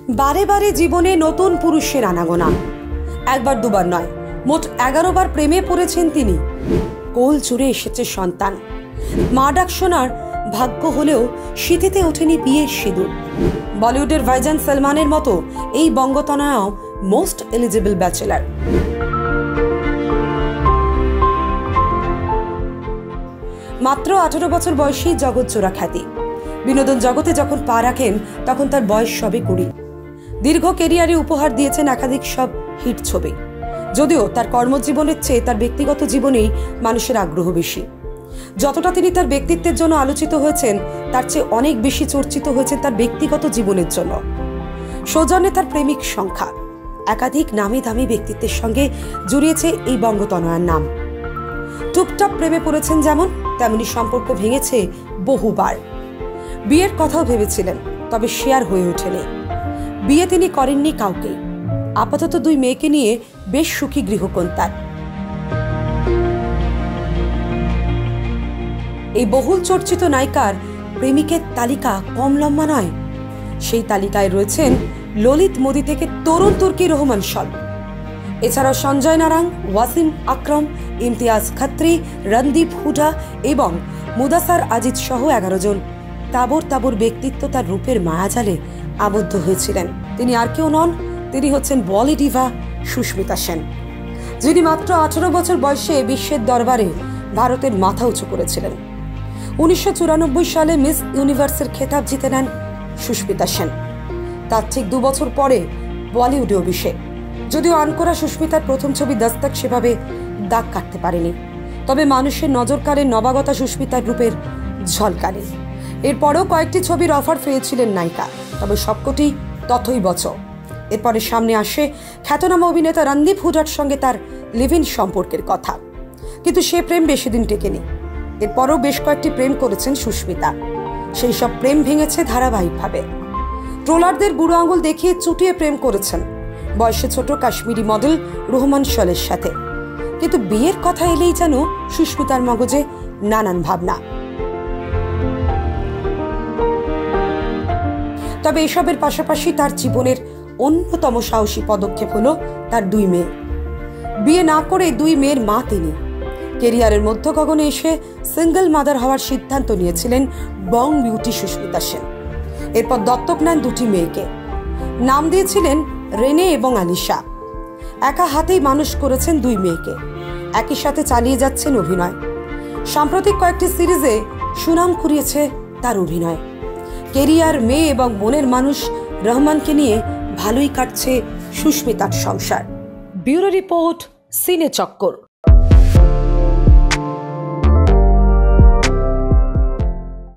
বারে বারে জীবনে নতুন পুরুষের আনাগোনা, একবার দুবার নয়, মোট 11 বার প্রেমে পড়েছেন তিনি। কোল জুড়ে এসেছে সন্তান। মা ডাক শোনার ভাগ্য হলেও শীতেতে ওঠেনি বিয়ের সিঁদুর। বলিউডের ভাইজান সলমানের মতো এই বঙ্গতনয়াও মোস্ট এলিজিবল ব্যাচেলার। মাত্র 18 বছর বয়সী জগৎজোড়া খ্যাতি। বিনোদন জগতে যখন পা রাখেন তখন তার বয়স সবে 20। দীর্ঘ কেরিয়ারে উপহার দিয়েছেন একাধিক সব হিট ছবি। যদিও তার কর্মজীবনের চেয়ে তার ব্যক্তিগত জীবনেই মানুষের আগ্রহ বেশি। যতটা তিনি তার ব্যক্তিত্বের জন্য আলোচিত হয়েছেন, তার চেয়ে অনেক বেশি চর্চিত হয়েছে তার ব্যক্তিগত জীবনের জন্য। সৌজন্যে তার প্রেমিক সংখ্যা। একাধিক নামি দামি ব্যক্তিত্বের সঙ্গে জড়িয়েছে এই বঙ্গতনয়ার নাম। টুপটাপ প্রেমে পড়েছেন যেমন, তেমনি সম্পর্ক ভেঙেছে বহুবার। বিয়ের কথাও ভেবেছিলেন, তবে শেয়ার হয়ে ওঠেনি। বিয়ে তিনি করেননি কাউকে। আপাতত 2 মেয়েকে নিয়ে বেশ সুখী গৃহকোণ তার। এই বহুল চর্চিত নায়িকার প্রেমিকের তালিকা কম লম্বা নয়। সেই তালিকায় রয়েছেন ললিত মোদি থেকে তরুণ তুর্কি রহমান শল, এছাড়াও সঞ্জয় নারাং, ওয়াসিম আকরম, ইমতিয়াজ খত্রি, রণদীপ হুডা এবং মুদাসার আজিজ সহ 11 জন তাবর তাবর ব্যক্তিত্ব তার রূপের মায়াজালে আবদ্ধ হয়েছিলেন। তিনি আর কেউ নন, তিনি হচ্ছেন বলি ডিভা সুস্মিতা সেন, যিনি মাত্র 18 বছর বয়সে বিশ্বের দরবারে ভারতের মাথা উঁচু করেছিলেন। 1994 সালে মিস ইউনিভার্সের খেতাব জিতে নেন সুস্মিতা সেন। তার ঠিক 2 বছর পরে বলিউডে অভিষেক। যদিও আনকোরা সুস্মিতার প্রথম ছবি দস্তক সেভাবে দাগ কাটতে পারেনি, তবে মানুষের নজর কাড়ে নবাগতা সুস্মিতার রূপের ঝলকানি। এরপরেও কয়েকটি ছবির অফার পেয়েছিলেন নায়িকা, তবে সবকটি তথৈবচ। এরপরে সামনে আসে খ্যাতনামা অভিনেতা রণদীপ হুডার সঙ্গে তার লিভ ইন সম্পর্কের কথা, কিন্তু সে প্রেম বেশি দিন টেকেনি। এরপরও বেশ কয়েকটি প্রেম করেছেন সুস্মিতা। সেই সব প্রেম ভেঙেছে ধারাবাহিকভাবে। ট্রোলারদের বুড়ো আঙুল দেখিয়ে চুটিয়ে প্রেম করেছেন বয়সে ছোট কাশ্মীরি মডেল রহমান শলের সাথে। কিন্তু বিয়ের কথা এলেই যেন সুস্মিতার মগজে নানান ভাবনা। তবে এসবের পাশাপাশি তার জীবনের অন্যতম সাহসী পদক্ষেপ হলো তার 2 মেয়ে। বিয়ে না করে 2 মেয়ের মা তিনি। কেরিয়ারের মধ্য গগনে এসে সিঙ্গল মাদার হওয়ার সিদ্ধান্ত নিয়েছিলেন বং বিউটি সুস্মিতা সেন। এরপর দত্তক নেন 2টি মেয়েকে। নাম দিয়েছিলেন রেনে এবং আলিশা। একা হাতেই মানুষ করেছেন 2 মেয়েকে। একই সাথে চালিয়ে যাচ্ছেন অভিনয়। সাম্প্রতিক কয়েকটি সিরিজে সুনাম কুড়িয়েছে তার অভিনয়। কেরিয়ার, মেয়ে এবং মনের মানুষ রহমানকে নিয়ে ভালোই কাটছে সুস্মিতার সংসার। ব্যুরো রিপোর্ট, সিনে চক্কর।